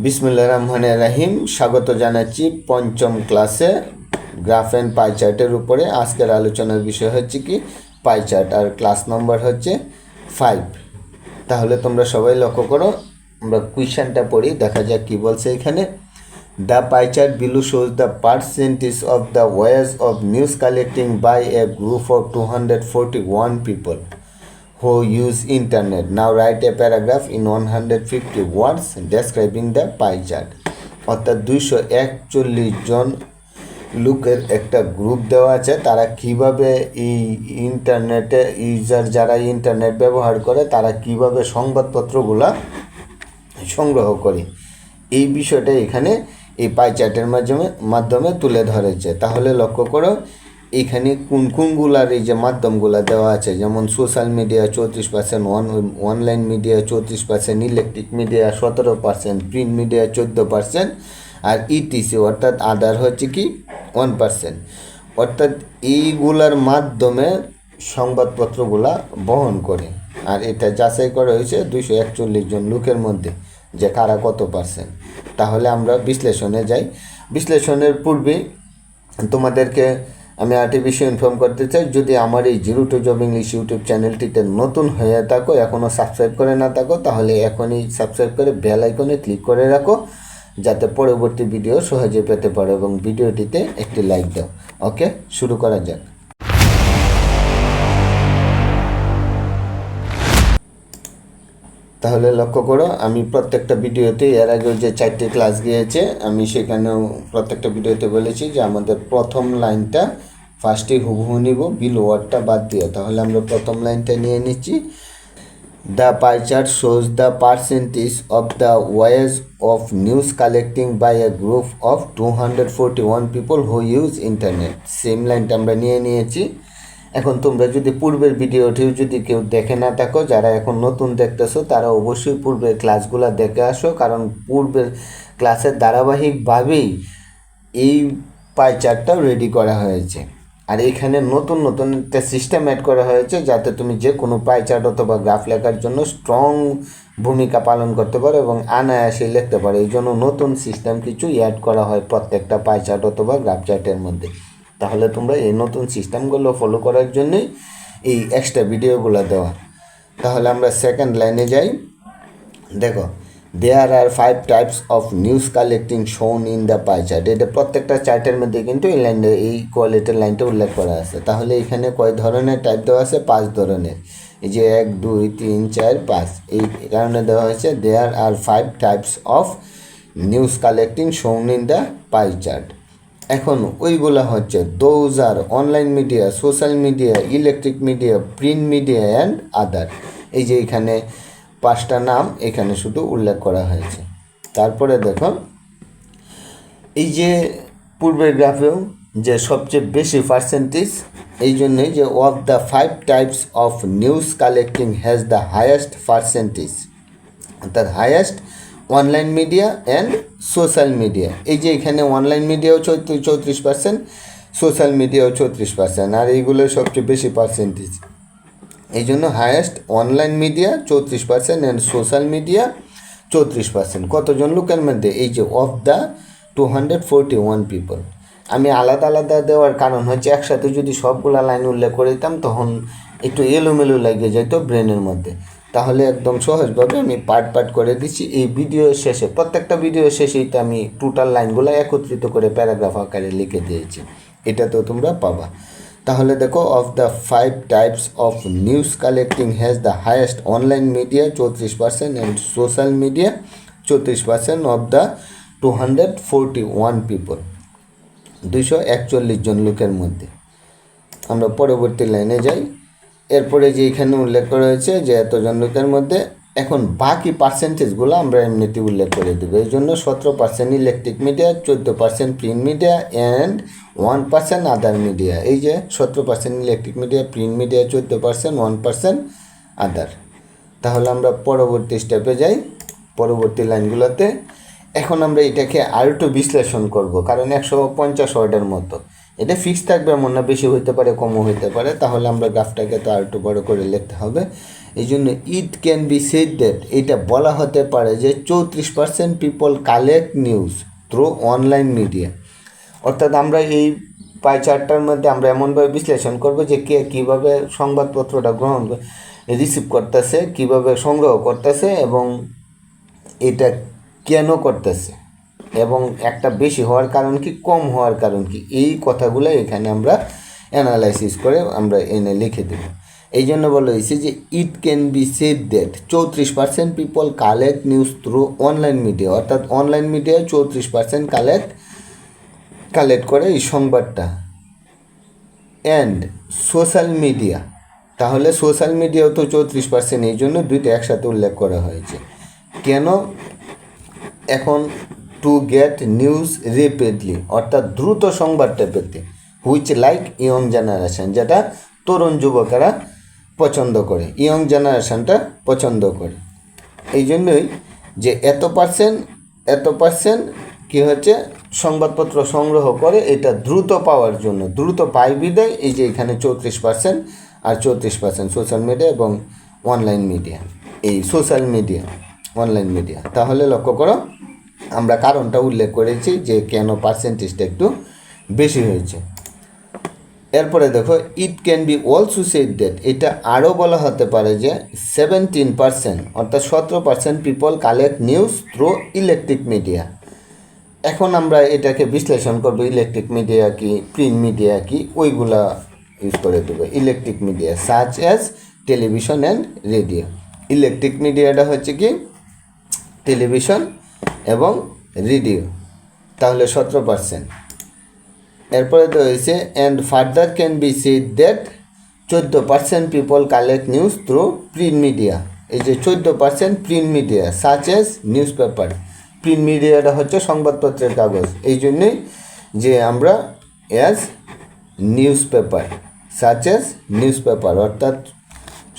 বিসমিল্লাহির রহমানির রহিম। স্বাগত জানাচ্ছি পঞ্চম ক্লাসে গ্রাফ অ্যান্ড পাই চার্টের উপরে। আজকের আলোচনার বিষয় হচ্ছে কি পাই চার্ট, আর ক্লাস নম্বর হচ্ছে 5। তাহলে তোমরা সবাই লক্ষ্য করো, আমরা কুয়েশনটা পড়ি, দেখা যাক কি বলছে এখানে। The pie chart below shows the percentage of the ways of news collecting by a group of 241 people who use internet. Now write a paragraph in 150 words describing the pie chart. অর্থাৎ 241 জন লোকের একটা group দেওয়া আছে, তারা কিভাবে এই ইন্টারনেটে user যারা ইন্টারনেট ব্যবহার করে তারা কিভাবে সংবাদপত্রগুলা সংগ্রহ করে, এই বিষয়টা এখানে এই পাই চার্টের মাধ্যমে তুলে ধরেছে। তাহলে লক্ষ্য করো এখানে কোনগুলার এই যে মাধ্যমগুলো দেওয়া আছে, যেমন social media 34%, online media 34%, electric media 17%, print media 14%, আর ইটিসি অর্থাৎ আদার হচ্ছে কি 1%। অর্থাৎ এইগুলার মাধ্যমে সংবাদপত্রগুলা বহন করে, আর এটা যাচাই করা হয়েছে 241 জন লোকের মধ্যে যে কারা কত পার্সেন্ট। তাহলে আমরা বিশ্লেষণে যাই। বিশ্লেষণের পূর্বে তোমাদেরকে আমি আরেকটি বিষয় ইনফর্ম করতে চাই, যদি আমার এই zero to job English YouTube চ্যানেলটিতে নতুন হয়ে থাকো, এখনও সাবস্ক্রাইব করে না থাকো, তাহলে এখনই সাবস্ক্রাইব করে বেল আইকনে ক্লিক করে রাখো যাতে পরবর্তী ভিডিও সহজে পেতে পারো, এবং ভিডিওটিতে একটি লাইক দাও। ওকে, শুরু করা যাক। তাহলে লক্ষ্য করো, আমি প্রত্যেকটা ভিডিওতে এর আগেও যে 4টি ক্লাস গিয়েছে আমি সেখানেও প্রত্যেকটা ভিডিওতে বলেছি যে আমাদের প্রথম লাইনটা ফার্স্টে হুবহু নিব, বিলো ওয়ার্ডটা বাদ দিয়ে। তাহলে আমরা প্রথম লাইনটা নিয়ে নিচ্ছি। The pie chart shows the percentage of the ways of news collecting by a group of 241 people who use internet. Same লাইনটা আমরা নিয়ে নিয়েছি। এখন তোমরা যদি পূর্বের ভিডিওটিও যদি কেউ দেখে না থাকো, যারা এখন নতুন দেখতেছো তারা অবশ্যই পূর্বের ক্লাসগুলো দেখে আসো, কারণ পূর্বের ক্লাসের ধারাবাহিকভাবেই এই পাই চার্টটাও রেডি করা হয়েছে। আর এখানে নতুন একটা সিস্টেম অ্যাড করা হয়েছে যাতে তুমি যে কোনো পাই চার্ট অথবা গ্রাফ লেখার জন্য স্ট্রং ভূমিকা পালন করতে পারো এবং অনায়াসে লিখতে পারো। এই জন্য নতুন সিস্টেম কিছু অ্যাড করা হয় প্রত্যেকটা পাই চার্ট অথবা গ্রাফ চার্টের মধ্যে। তাহলে তোমরা এই নতুন সিস্টেমগুলো ফলো করার জন্যই এই এক্সট্রা ভিডিওগুলো দেওয়া। তাহলে আমরা সেকেন্ড লাইনে যাই। দেখো, দেয়ার আর 5 টাইপস অফ নিউজ কালেক্টিং শোন ইন দ্য পাই চার্ট। এটা প্রত্যেকটা চার্টের মধ্যে কিন্তু এই লাইনটা, এই কোয়ালিটির লাইনটা উল্লেখ করা আছে। তাহলে এখানে কয় ধরনের টাইপ দেওয়া আছে? 5 ধরনের। এই যে 1 2 3 4 5, এই কারণে দেওয়া হয়েছে দেয়ার আর 5 টাইপস অফ নিউজ কালেক্টিং শোন ইন দ্য পাই চার্ট। এখন ওইগুলো হচ্ছে those are online media, social media, electric media, print media and other. এই যে এখানে 5টা নাম এখানে শুধু উল্লেখ করা হয়েছে। তারপরে দেখো, এই যে পূর্বের গ্রাফেও যে সবচেয়ে বেশি পার্সেন্টেজ, এই জন্যই যে of the 5 types of news collecting has the highest percentage, অর্থাৎ highest online media and social media. এই যে এখানে অনলাইন মিডিয়াও 34%, সোশ্যাল মিডিয়াও 34%, আর এইগুলো সবচেয়ে বেশি পার্সেন্টেজ। এই জন্য highest online media 34% and social media 34%। কতজন লোকের মধ্যে? এই যে অফ দ্য 241 পিপল। আমি আলাদা আলাদা দেওয়ার কারণ হচ্ছে একসাথে যদি সবগুলা লাইন উল্লেখ করে দিতাম তখন একটু এলোমেলো লাগে যেত ব্রেনের মধ্যে। তাহলে একদম সহজভাবে আমি পার্ট করে দিচ্ছি। এই ভিডিও শেষে, প্রত্যেকটা ভিডিও শেষেই তো আমি টোটাল লাইনগুলো একত্রিত করে প্যারাগ্রাফ আকারে লিখে দিয়েছি, এটা তো তোমরা পাবা। তাহলে দেখো, of the 5 types of news collecting has the highest online media 34% and social media 34% of the 241 people, 241 জন লোকের মধ্যে। আমরা পরবর্তী লাইনে যাই। এরপরে যে এখানে উল্লেখ করা হয়েছে যে এতজন লোকের মধ্যে, এখন বাকি পার্সেন্টেজগুলো আমরা এমনিতে উল্লেখ করে দেবো। এই জন্য 17% electric media, 14% print media and 1% other media. এই যে 17% ইলেকট্রিক মিডিয়া, প্রিন্ট মিডিয়া 14%, 1% আদার। তাহলে আমরা পরবর্তী স্টেপে যাই, পরবর্তী লাইনগুলোতে। এখন আমরা এটাকে আর একটু বিশ্লেষণ করব, কারণ 150 ওয়ার্ডের মতো। এটা ফিক্স থাকবে এমন না, বেশি হইতে পারে কমও হইতে পারে। তাহলে আমরা গ্রাফটাকে তো আর একটু বড় করে লিখতে হবে। এই জন্য it can be said that এটা বলা হতে পারে যে 34% people collect news through online media. অর্থাৎ আমরা এই পাই চার্টটার মধ্যে আমরা এমনভাবে বিশ্লেষণ করব যে কে কীভাবে সংবাদপত্রটা গ্রহণ রিসিভ করতেছে, কীভাবে সংগ্রহ করতেছে এবং এটা কেন করতেছে, এবং একটা বেশি হওয়ার কারণ কি, কম হওয়ার কারণ কি, এই কথাগুলো এখানে আমরা অ্যানালাইসিস করে আমরা এনে লিখে দেব। এই জন্য বলা হয়েছে যে it can be said that 34% people collect news through online media. অর্থাৎ অনলাইন মিডিয়ায় 34% কালেক্ট করে এই সংবাদটা। অ্যান্ড সোশ্যাল মিডিয়া, তাহলে সোশ্যাল মিডিয়াও তো 34%, এই জন্য দুইটা একসাথে উল্লেখ করা হয়েছে। কেন? এখন টু গেট নিউজ রেপিডলি, অর্থাৎ দ্রুত সংবাদটা পেতে, হুইচ লাইক ইয়ং জেনারেশন, যেটা তরুণ যুবকেরা পছন্দ করে, ইয়ং জেনারেশনটা পছন্দ করে। এই জন্যই যে এত পার্সেন্ট কী হচ্ছে সংবাদপত্র সংগ্রহ করে এটা দ্রুত পাওয়ার জন্য, দ্রুত পায় বিদায় এই যে এখানে 34% আর 34% সোশ্যাল মিডিয়া এবং অনলাইন মিডিয়া, এই সোশ্যাল মিডিয়া অনলাইন মিডিয়া। তাহলে লক্ষ্য করো আমরা কারণটা উল্লেখ করেছি যে কেন পার্সেন্টেজটা একটু বেশি হয়েছে। এরপরে দেখো it can be also said that, এটা আরও বলা হতে পারে যে 17% অর্থাৎ 17% people collect news through electric media. এখন আমরা এটাকে বিশ্লেষণ করবো, ইলেকট্রিক মিডিয়া কি, প্রিন্ট মিডিয়া কি, ওইগুলা ইউজ করে দেবো। Electric media such as television and radio. Electric মিডিয়াটা হচ্ছে কি টেলিভিশন এবং রেডিও, তাহলে 17%। এরপরে তো হয়েছে and further can be said that 14% people collect news through print media. এই যে 14% print media such as news paper. Print মিডিয়াটা হচ্ছে সংবাদপত্রের কাগজ, এই জন্যই যে আমরা as news paper, such as news paper, অর্থাৎ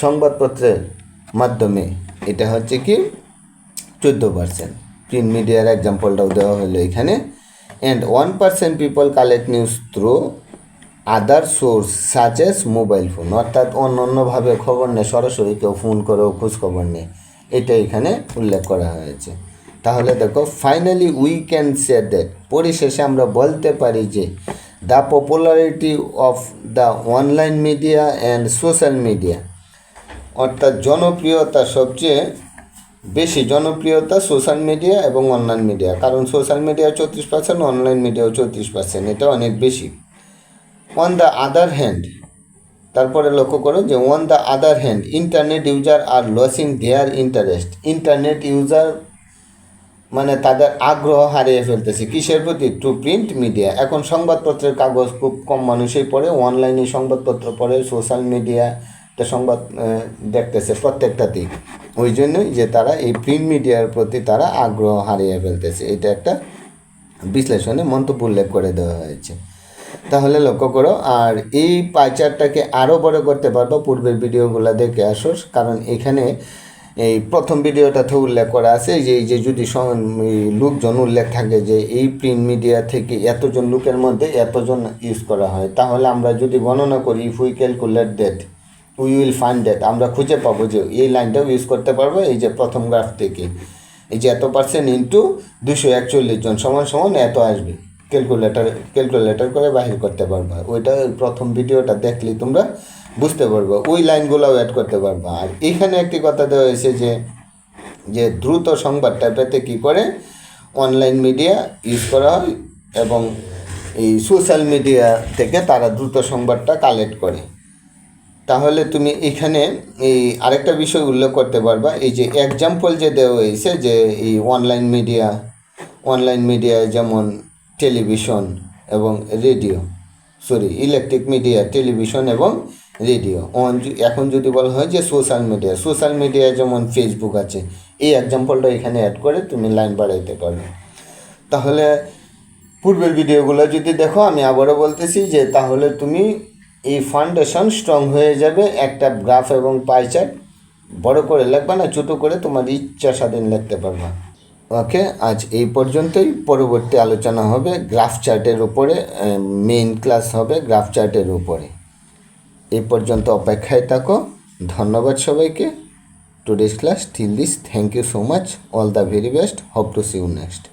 সংবাদপত্রের মাধ্যমে, এটা হচ্ছে কি 14%। প্রিন্ট মিডিয়ার এক্সাম্পলটাও দেওয়া হলো এখানে। And 1% people collect news through other source such as mobile phone, অর্থাৎ অন্যভাবে খবর নেয়, সরাসরি কেউ ফোন করেও খোঁজ খবর নেয়, এটা এখানে উল্লেখ করা হয়েছে। তাহলে দেখো finally we can say that, পরিশেষে আমরা বলতে পারি যে the popularity of the online media and social media, অর্থাৎ জনপ্রিয়তা, সবচেয়ে বেশি জনপ্রিয়তা সোশ্যাল মিডিয়া এবং অনলাইন মিডিয়া, কারণ সোশ্যাল মিডিয়া 34%, অনলাইন মিডিয়াও 34%, এটা অনেক বেশি। অন দ্য আদার হ্যান্ড, তারপরে লক্ষ্য করো যে on the other hand internet user are losing their interest. Internet user মানে তাদের আগ্রহ হারিয়ে ফেলতেছে কিসের প্রতি, টু প্রিন্ট মিডিয়া। এখন সংবাদপত্রের কাগজ খুব কম মানুষই পড়ে, অনলাইনে সংবাদপত্র পড়ে, সোশ্যাল মিডিয়াতে সংবাদ দেখতেছে প্রত্যেকটাতেই, ওই জন্যই যে তারা এই প্রিন্ট মিডিয়ার প্রতি তারা আগ্রহ হারিয়ে ফেলতেছে, এটা একটা বিশ্লেষণে মন্তব্য উল্লেখ করে দেওয়া হয়েছে। তাহলে লক্ষ্য করো, আর এই পাইচারটাকে আরও বড় করতে পারবো, পূর্বের ভিডিওগুলো দেখে আসোস, কারণ এখানে এই প্রথম ভিডিওটাতে উল্লেখ করা আছে যে এই যে যদি লোকজন উল্লেখ থাকে যে এই প্রিন্ট মিডিয়া থেকে এতজন লোকের মধ্যে এতজন ইউজ করা হয়, তাহলে আমরা যদি গণনা করি, if we calculate that we will find that, আমরা খুঁজে পাবো যে এই লাইনটাও ইউজ করতে পারবো। এই যে প্রথম গ্রাফ থেকে এই যে এত পার্সেন্ট ইন্টু 241 জন সমান সমান এত আসবে, ক্যালকুলেটর করে বাহির করতে পারবা। ওইটা প্রথম ভিডিওটা দেখলে তোমরা বুঝতে পারবো, ওই লাইনগুলোও অ্যাড করতে পারবা। আর এখানে একটি কথা দেওয়া হয়েছে যে দ্রুত সংবাদটা পেতে কী করে অনলাইন মিডিয়া ইউজ করা হয় এবং এই সোশ্যাল মিডিয়া থেকে তারা দ্রুত সংবাদটা কালেক্ট করে। তাহলে তুমি এখানে এই আরেকটা বিষয় উল্লেখ করতে পারবা, এই যে এক্সাম্পল যে দেওয়া হয়েছে যে এই অনলাইন মিডিয়া যেমন টেলিভিশন এবং রেডিও, ইলেকট্রিক মিডিয়া, টেলিভিশন এবং রেডিও। এখন যদি বলা হয় যে সোশ্যাল মিডিয়া যেমন ফেসবুক আছে, এই এক্সাম্পলটা এখানে অ্যাড করে তুমি লাইন বাড়াইতে পারবে। তাহলে পূর্বের ভিডিওগুলো যদি দেখো, আমি আবারও বলতেছি যে তাহলে তুমি এই ফাউন্ডেশন স্ট্রং হয়ে যাবে। একটা গ্রাফ এবং পাই চার্ট বড় করে লিখবা না, ছোটো করে তোমার ইচ্ছা স্বাধীন লিখতে পারবা। ওকে, আজ এই পর্যন্তই। পরবর্তী আলোচনা হবে গ্রাফ চার্টের উপরে, মেইন ক্লাস হবে গ্রাফ চার্টের উপরে। এই পর্যন্ত অপেক্ষায় থাকো। ধন্যবাদ সবাইকে। today's class. Till this, thank you so much. All the very best. Hope to see you next.